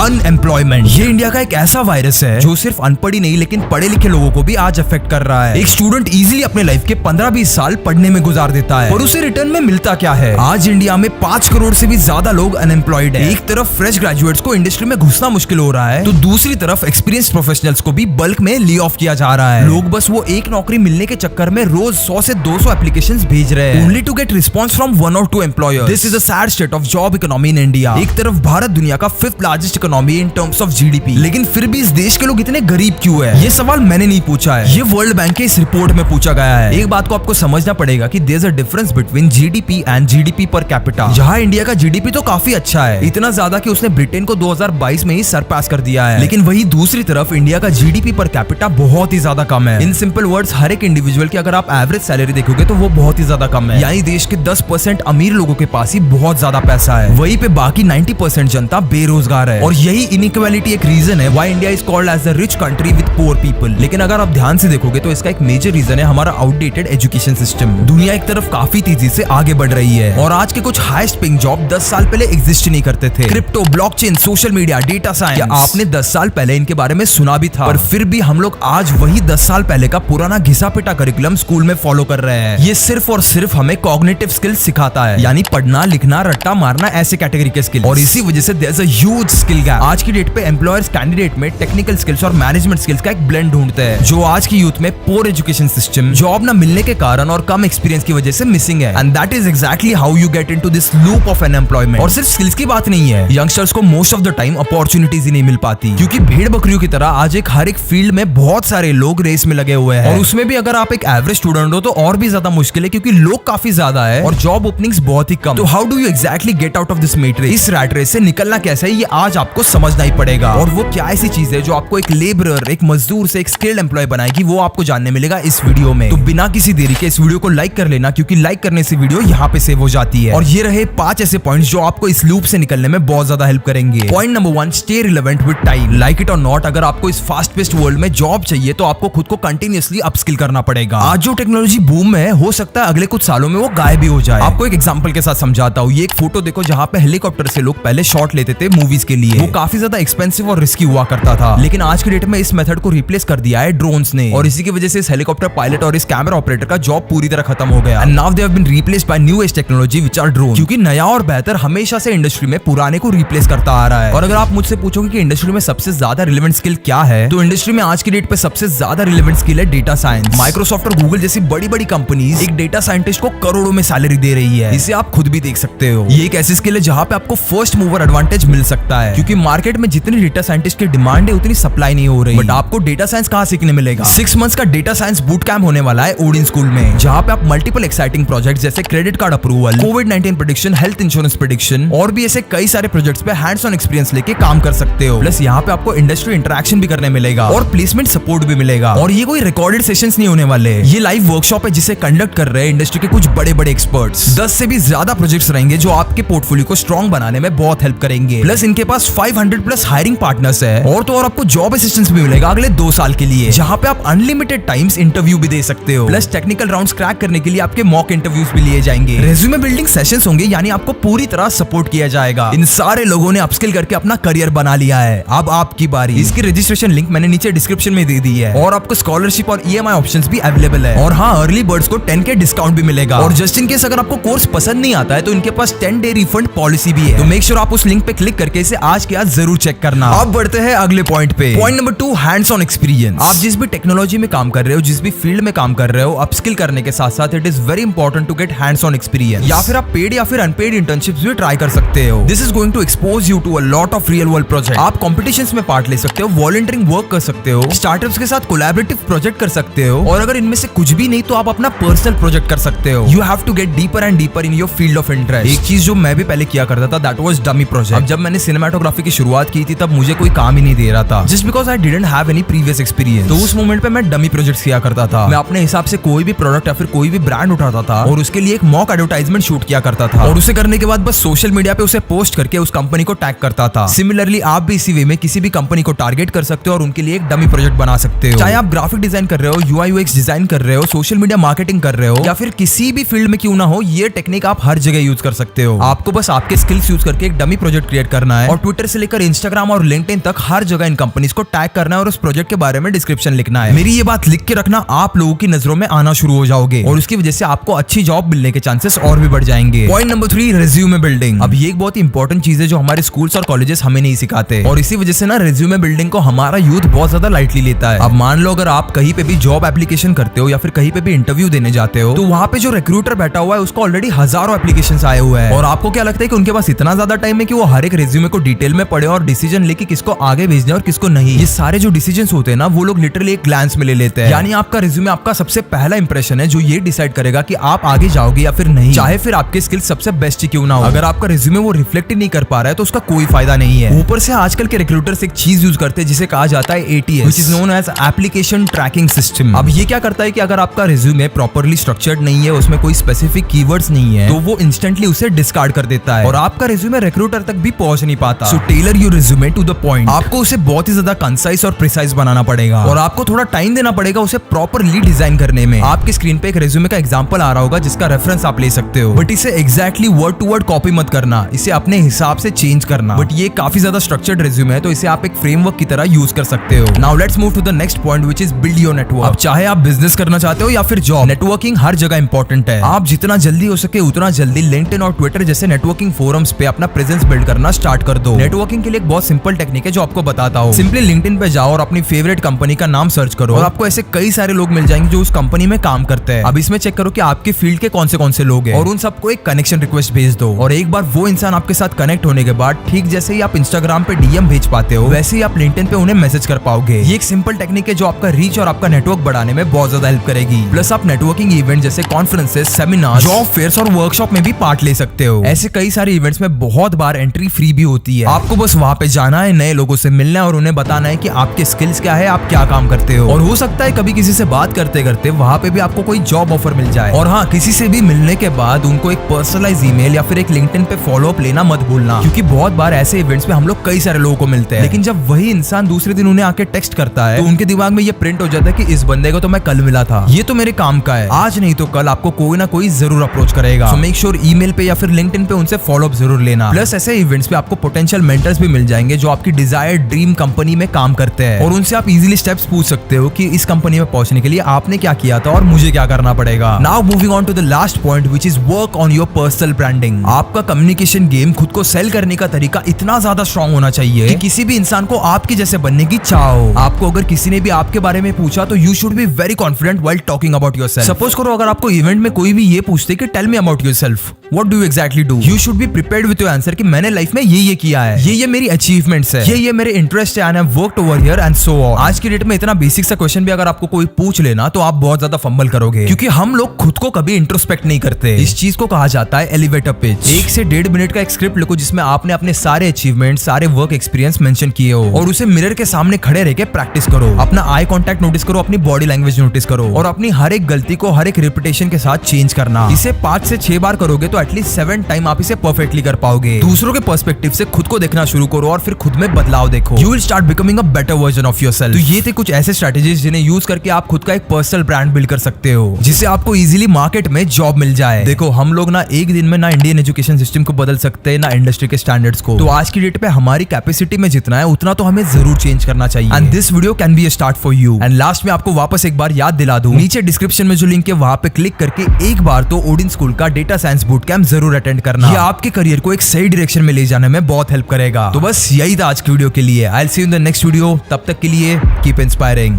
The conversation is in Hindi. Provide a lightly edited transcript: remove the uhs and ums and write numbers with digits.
अनएम्प्लॉयमेंट। ये इंडिया का एक ऐसा वायरस है जो सिर्फ अनपढ़ ही नहीं लेकिन पढ़े लिखे लोगों को भी आज अफेक्ट कर रहा है। एक स्टूडेंट इजीली अपने लाइफ के 15-20 साल पढ़ने में गुजार देता है, और उसे रिटर्न में मिलता क्या है? आज इंडिया में 5 करोड़ से भी ज्यादा लोग अनएम्प्लॉयड है। एक तरफ फ्रेश ग्रेजुएट्स को इंडस्ट्री में घुसना मुश्किल हो रहा है, तो दूसरी तरफ एक्सपीरियंस प्रोफेशनल्स को भी बल्क में ले ऑफ किया जा रहा है। लोग बस वो एक नौकरी मिलने के चक्कर में रोज 100 से 200 एप्लीकेशंस भेज रहे हैं, only to get response from 1 or 2 employers. This is a sad state of job economy in India. एक तरफ भारत दुनिया का 5th largest economy in terms of GDP, लेकिन फिर भी इस देश के लोग इतने गरीब क्यों है? ये सवाल मैंने नहीं पूछा है, ये वर्ल्ड बैंक के इस रिपोर्ट में पूछा गया है। एक बात को आपको समझना पड़ेगा कि there is a difference between GDP and GDP per capita. जहां इंडिया का जीडीपी तो काफी अच्छा है, इतना ज्यादा कि उसने ब्रिटेन को 2022 में ही सरपास कर दिया है, लेकिन वही दूसरी तरफ इंडिया का जीडीपी पर कैपिटा बहुत ही ज्यादा कम है। इन सिंपल वर्ड्स, हर एक इंडिविजुअल की अगर आप एवरेज सैलरी देखोगे तो वो बहुत ही ज्यादा कम है, यानी देश के 10% अमीर लोगों के पास ही बहुत ज्यादा पैसा है, वहीं पे बाकी 90% जनता बेरोजगार है। और यही इनइक्वालिटी एक रीजन है why India is called as the rich country with poor people. लेकिन अगर आप ध्यान से देखोगे तो इसका एक मेजर रीजन है हमारा आउटडेटेड एजुकेशन सिस्टम। दुनिया एक तरफ काफी तेजी से आगे बढ़ रही है, और आज के कुछ हाईएस्ट पेइंग जॉब 10 साल पहले एग्जिस्ट नहीं करते थे। Crypto, blockchain, social media, data science, क्या आपने 10 साल पहले इनके बारे में सुना भी था? पर फिर भी हम लोग आज वही 10 साल पहले का पुराना घिसा पिटा करिकुलम स्कूल में फॉलो कर रहे हैं। ये सिर्फ और सिर्फ हमें कॉग्निटिव स्किल्स सिखाता है, यानी पढ़ना, लिखना, रट्टा मारना, ऐसे कैटेगरी के स्किल। और इसी वजह से there is a huge skill gap. आज की डेट पे एम्प्लॉयर्स कैंडिडेट में टेक्निकल स्किल्स और मैनेजमेंट स्किल्स का एक ब्लेंड ढूंढते हैं, जो आज की यूथ में पोर एजुकेशन सिस्टम, जॉब न मिलने के कारण और कम एक्सपीरियंस की वजह से मिसिंग है। And that is exactly how you get into this loop of unemployment. और सिर्फ स्किल्स की बात नहीं है, यंगस्टर्स को most of the time opportunities ही नहीं मिल पाती, क्योंकि भेड़ बकरियों की तरह आज एक हर एक फील्ड में बहुत सारे लोग रेस में लगे हुए हैं, और उसमें भी अगर आप एक एवरेज स्टूडेंट हो तो और भी ज्यादा मुश्किल है, क्योंकि लोग काफी ज्यादा है और जॉब ओपनिंग्स बहुत ही कम। तो how do you exactly get out of this matrix? इस रैट रेस से निकलना कैसे है, ये आज आपको समझना ही पड़ेगा। और वो क्या ऐसी चीज है जो आपको एक लेबरर, एक मजदूर से एक स्किल्ड एम्प्लॉय बनाएगी, वो आपको जानने मिलेगा इस वीडियो में। तो बिना किसी देरी के इस वीडियो को लाइक कर लेना, क्योंकि लाइक करने से वीडियो यहाँ पे सेव हो जाती है। और ये रहे 5 ऐसे पॉइंट्स जो आपको इस लूप से निकलने में बहुत ज्यादा हेल्प करेंगे। Point number 1, stay relevant with time. Like it और नॉट, अगर आपको इस फास्ट पेस्ड वर्ल्ड में जॉब चाहिए तो आपको खुद को कंटिन्यूअसली अपस्किल करना पड़ेगा। आज जो टेक्नोलॉजी बूम है, हो सकता है अगले कुछ सालों में वो गायब भी हो जाए। आपको एक एग्जांपल के साथ समझाता हूँ। ये एक फोटो देखो जहाँ पे हेलीकॉप्टर से लोग पहले शॉट लेते थे मूवीज के लिए। वो काफी ज्यादा एक्सपेंसिव और रिस्की हुआ करता था, लेकिन आज की डेट में इस मेथड को रिप्लेस कर दिया है ड्रोन्स ने, और इसी की वजह से इस हेलीकॉप्टर पायलट और इस कैमरा ऑपरेटर का जॉब पूरी तरह खत्म हो गया। And now they have been replaced by new age technology which are drone, क्योंकि नया और बेहतर हमेशा से इंडस्ट्री में पुराने को रिप्लेस करता आ रहा है। और अगर आप मुझसे पूछोगे कि इंडस्ट्री में सबसे ज्यादा रिलेवेंट स्किल क्या है, तो इंडस्ट्री में आज की डेट पे सबसे ज्यादा रिलेवेंट स्किल है डेटा साइंस। माइक्रोसॉफ्ट और गूगल जैसी बड़ी बड़ी कंपनीज एक डेटा साइंटिस्ट को करोड़ों में सैलरी दे रही है। इसे आप खुद भी देख सकते हो। ये एक ऐसी स्किल है जहां पे आपको फर्स्ट मूवर एडवांटेज मिल सकता है, क्योंकि मार्केट में जितनी डेटा साइंटिस्ट की डिमांड है उतनी सप्लाई नहीं हो रही। बट आपको डेटा साइंस कहां सीखने मिलेगा? 6 मंथ्स का डेटा साइंस बूट कैंप होने वाला है ओडिन स्कूल में, जहां पे आप मल्टीपल एक्साइटिंग प्रोजेक्ट जैसे क्रेडिट कार्ड अप्रूवल, कोविड-19 प्रेडिक्शन, हेल्थ इंश्योरेंस प्रेडिक्शन और भी ऐसे कई सारे प्रोजेक्ट्स पे हैंड्स ऑन एक्सपीरियंस लेके काम कर सकते हो। प्लस यहाँ पे आपको इंडस्ट्री इंटरेक्शन भी करने मिलेगा और प्लेसमेंट सपोर्ट भी मिलेगा। और ये कोई रिकॉर्डेड सेशंस नहीं होने वाले, ये लाइव वर्कशॉप है जिसे कंडक्ट कर रहे हैं इंडस्ट्री के कुछ बड़े बड़े एक्सपर्ट्स। 10 से भी ज्यादा प्रोजेक्ट्स रहेंगे जो आपके पोर्टफोलियो को स्ट्रॉन्ग बनाने में बहुत हेल्प करेंगे। प्लस इनके पास 500 प्लस हायरिंग पार्टनर्स है, और तो और आपको जॉब असिस्टेंस भी मिलेगा अगले 2 साल के लिए, जहाँ पे आप अनलिमिटेड टाइम्स इंटरव्यू भी दे सकते हो। प्लस टेक्निकल राउंड्स क्रैक करने के लिए आपके मॉक इंटरव्यूज भी लिए जाएंगे। रेज्यूमे बिल्डिंग सेशंस होंगे, यानी आपको पूरी तरह सपोर्ट किया जाएगा। इन सारे लोगों ने अपस्किल करके अपना करियर बना लिया है, अब आपकी बारी। इसकी रजिस्ट्रेशन लिंक मैंने नीचे डिस्क्रिप्शन में दे दी है, और आपको स्कॉलरशिप और EMI ऑप्शंस भी अवेलेबल है। और हाँ, अर्ली बर्ड्स को 10K डिस्काउंट भी मिलेगा। और जस्ट इन केस अगर आपको कोर्स पसंद नहीं आता है तो इनके पास 10 डे रिफंड पॉलिसी भी है, तो मेक श्योर आप उस लिंक पे क्लिक करके इसे आज के आज जरूर चेक करना। अब बढ़ते हैं अगले पॉइंट पे। Point number 2, hands on experience. आप जिस भी टेक्नोलॉजी में काम कर रहे हो, जिस भी फील्ड में काम कर रहे हो, अपस्किल करने के साथ साथ it is very important to get hands on experience. या फिर आप पेड या फिर अनपेड इंटर्नशिप्स भी ट्राई कर सकते हो। This is going to expose you to a lot of real world project. आप कॉम्पिटिशंस में पार्ट ले सकते हो, वॉलंटियरिंग वर्क कर सकते हो, स्टार्टअप्स के साथ कोलैबोरेटिव प्रोजेक्ट कर सकते हो, और अगर इनमें से कुछ भी नहीं तो आप अपना पर्सनल प्रोजेक्ट कर सकते हो। You have to get deeper and deeper in your field of interest. एक चीज जो मैं भी पहले किया करता था, दैट वाज डमी प्रोजेक्ट। अब जब मैंने सिनेमेटोग्राफी की शुरुआत की थी तब मुझे कोई काम ही नहीं दे रहा था, just because I didn't have any previous experience. तो उस मोमेंट पे मैं डमी प्रोजेक्ट्स किया करता था। मैं अपने हिसाब से कोई भी प्रोडक्ट या फिर कोई भी ब्रांड उठाता था और उसके लिए एक मॉक एडवर्टाइजमेंट शूट किया करता था, और उसे करने के बाद बस सोशल मीडिया पे उसे पोस्ट करके उस कंपनी को टैग करता था। सिमिलरली आप भी इसी वे में किसी भी कंपनी को टारगेट कर सकते हो और उनके लिए एक डमी प्रोजेक्ट बना सकते हो। चाहे आप ग्राफिक डिजाइन कर रहे हो, UI UX डिजाइन कर रहे हो, सोशल मीडिया मार्केटिंग कर रहे हो, या फिर किसी भी फील्ड में क्यों ना हो, ये टेक्निक आप हर जगह यूज कर सकते हो। आपको बस आपके स्किल्स यूज करके एक डमी प्रोजेक्ट क्रिएट करना है और ट्विटर से लेकर इंस्टाग्राम और लिंक्डइन तक हर जगह इन कंपनीज को टैग करना है और उस प्रोजेक्ट के बारे में डिस्क्रिप्शन लिखना है। मेरी ये बात लिख के रखना, आप लोगों की नजरों में आना शुरू हो जाओगे और उसकी वजह से आपको अच्छी जॉब मिलने के चांसेस और भी बढ़ जाएंगे। Point number 3, resume building. अब ये एक बहुत ही इंपॉर्टेंट चीज है जो हमारे स्कूल्स और कॉलेजेस हमें नहीं सिखाते और इसी वजह से ना रेज्यूमे बिल्डिंग को हमारा यूथ बहुत ज्यादा लाइटली लेता है। अब मान लो अगर आप कहीं पे भी जॉब एप्लीकेशन करते हो या फिर कहीं पे भी इंटरव्यू देने जाते हो तो वहाँ पे जो रिक्रूटर बैठा हुआ है उसको ऑलरेडी हजारों एप्लीकेशंस आए हुए हैं और आपको क्या लगता है कि उनके पास इतना ज्यादा टाइम है कि वो हर एक रेज्यूमे को डिटेल में पढ़े और डिसीजन लेके किसको आगे भेजने और किसको नहीं। ये सारे जो डिसीजंस होते हैं ना वो लोग लिटरली एक ग्लांस में ले लेते हैं। यानी आपका रेज्यूमे आपका सबसे पहला इंप्रेशन है जो ये डिसाइड करेगा कि आप आगे जाओगे या फिर नहीं, चाहे फिर आपके स्किल सबसे बेस्ट ही क्यों ना हो। अगर आपका रेज्यूमे वो रिफ्लेक्ट ही नहीं कर पा रहा है तो उसका कोई फायदा नहीं है। ऊपर से आजकल के रिक्रूटर्स एक चीज यूज करते हैं जिसे कहा जाता है ATS, which is known as application tracking system. अब ये क्या करता है कि अगर आपका रेज्यूमे प्रॉपर्ली स्ट्रक्चर्ड नहीं है, उसमें कोई स्पेसिफिक कीवर्ड्स नहीं है, तो वो इंस्टेंटली उसे डिस्कार्ड कर देता है और आपका रेज्यूमे रिक्रूटर तक भी पहुंच नहीं पाता। So tailor your resume to the point. आपको उसे बहुत ही ज्यादा कंसाइज और प्रिसाइज बनाना पड़ेगा और आपको थोड़ा टाइम देना पड़ेगा उसे प्रॉपर्ली डिजाइन करने में। आपके स्क्रीन पे एक रेज्यूमे का एग्जांपल आ रहा होगा जिसका रेफरेंस आप ले सकते हो, बट इसे exactly word to word copy मत करना, इसे अपने हिसाब से चेंज करना। बट ये काफी ज्यादा स्ट्रक्चर्ड रेज्यूमे है तो इसे आप एक फ्रेमवर्क की तरह यूज कर सकते हो। Now let's move to the next point which is build your network. अब चाहे आप बिजनेस करना चाहते हो या फिर जॉब, नेटवर्किंग हर जगह इंपॉर्टेंट है। आप जितना जल्दी हो सके उतना जल्दी लिंक्डइन और ट्विटर जैसे नेटवर्किंग फोरम्स पे अपना प्रेजेंस बिल्ड करना स्टार्ट कर दो। नेटवर्किंग के लिए एक बहुत सिंपल टेक्निक है जो आपको बताता हूँ। सिंपली लिंक्डइन पे जाओ और अपनी फेवरेट कंपनी का नाम सर्च करो और आपको ऐसे कई सारे लोग मिल जाएंगे जो उस कंपनी में काम करते हैं। अब इसमें चेक करो कि आपके फील्ड के कौन से लोग हैं और उन सबको एक कनेक्शन रिक्वेस्ट भेज दो और एक बार वो इंसान आपके साथ कनेक्ट होने के बाद ठीक जैसे ही आप इंस्टाग्राम पे DM भेज पाते हो वैसे ही आप लिंक्डइन पे उन्हें मैसेज कर पाओगे। ये एक सिंपल टेक्निक है जो आपका रीच और आपका नेटवर्क बढ़ाने में बहुत ज्यादा हेल्प करेगी। प्लस आप नेटवर्किंग इवेंट जैसे कॉन्फ्रेंसेस, सेमिनार, जॉब फेयर्स और वर्कशॉप में भी पार्ट ले सकते हो। ऐसे कई सारे इवेंट्स में बहुत बार एंट्री फ्री भी होती है। आपको बस वहाँ पे जाना है, नए लोगों से मिलना है और उन्हें बताना है कि आपके स्किल्स क्या है, आप क्या काम करते हो। और हो सकता है कभी किसी से बात करते करते वहाँ पे भी आपको कोई जॉब ऑफर मिल जाए। और हाँ, किसी से भी मिलने के बाद उनको एक पर्सनलाइज ईमेल या फिर एक लिंक्डइन पे फॉलो अप लेना मत भूलना, क्योंकि बहुत बार ऐसे इवेंट्स पे हम लोग कई सारे लोगों को मिलते हैं लेकिन जब वही इंसान दूसरे दिन उन्हें आके टेक्स्ट करता है तो उनके दिमाग में ये प्रिंट हो जाता है कि इस बंदे को तो मैं कल मिला था, ये तो मेरे काम का है, आज नहीं तो कल आपको कोई ना कोई जरूर अप्रोच करेगा। सो मेक श्योर ईमेल पे या फिर लिंक्डइन पे उनसे फॉलो अप जरूर लेना। प्लस ऐसे इवेंट्स पे आपको पोटेंशियल मेंटर्स भी मिल जाएंगे जो आपकी डिजायर्ड ड्रीम कंपनी में काम करते हैं और उनसे आप इजीली स्टेप्स पूछ सकते हो कि इस कंपनी में पहुंचने के लिए आपने क्या किया था और मुझे क्या करना पड़ेगा। Now moving on to the last point which is work on your personal branding. आपका कम्युनिकेशन गेम, खुद को सेल करने का तरीका इतना ज्यादा स्ट्रॉन्ग होना चाहिए कि किसी भी इंसान को आपके जैसे बनने की चाह हो। आपको अगर किसी ने भी आपके बारे में पूछा तो you should be very confident while talking about yourself. Suppose करो अगर आपको इवेंट में कोई भी ये पूछते कि tell me about yourself, what do you exactly do, you should be prepared with your answer कि मैंने लाइफ में ये किया है, ये मेरी अचीवमेंट्स है, ये मेरे इंटरेस्ट है and I have worked over here and so on. आज की डेट में इतना बेसिक सा क्वेश्चन भी अगर आपको कोई पूछ लेना तो आप बहुत ज्यादा फंबल करोगे, क्योंकि हम लोग खुद को कभी इंट्रोस्पेक्ट नहीं करते। इस चीज को कहा जाता है एलिवेटर पिच। 1 से 1.5 मिनट का एक स्क्रिप्ट लिखो जिसमें आपने अपने सारे अचीवमेंट, सारे वर्क एक्सपीरियंस मेंशन किए हो और उसे मिरर के सामने खड़े रह के प्रैक्टिस करो। अपना आई कांटेक्ट नोटिस करो, अपनी बॉडी लैंग्वेज नोटिस करो और अपनी हर एक गलती को हर एक रिपीटेशन के साथ चेंज करना। इसे 5 से 6 बार करोगे तो एटलीस्ट 7 टाइम आप इसे परफेक्टली कर पाओगे। दूसरों के पर्सपेक्टिव से खुद को देखना शुरू करो और फिर खुद में बदलाव देखो। You will start becoming a better version of yourself. तो ये थे कुछ ऐसे स्ट्रेटेजीज जिन्हें यूज करके आप खुद का एक पर्सनल ब्रांड बिल्ड कर सकते हो जिससे आपको इजीली मार्केट में जॉब मिल जाए। देखो, हम लोग ना एक दिन में ना इंडियन एजुकेशन सिस्टम को बदल सकते हैं ना इंडस्ट्री के स्टैंडर्ड्स को। तो आज की डेट पे हमारी कैपेसिटी में जितना है उतना तो हमें जरूर चेंज करना चाहिए and this video can be a start for you. And last में आपको वापस एक बार याद दिला दूं, नीचे डिस्क्रिप्शन में जो लिंक है वहां पे क्लिक करके एक बार तो ओडिन स्कूल का डेटा साइंस बूट कैंप जरूर अटेंड करना। ये आपके करियर को एक सही डायरेक्शन में ले जाने में बहुत हेल्प करेगा। तो बस यही था आज की वीडियो के लिए। I will see you in the next video. तब तक के लिए कीप इंस्पायरिंग।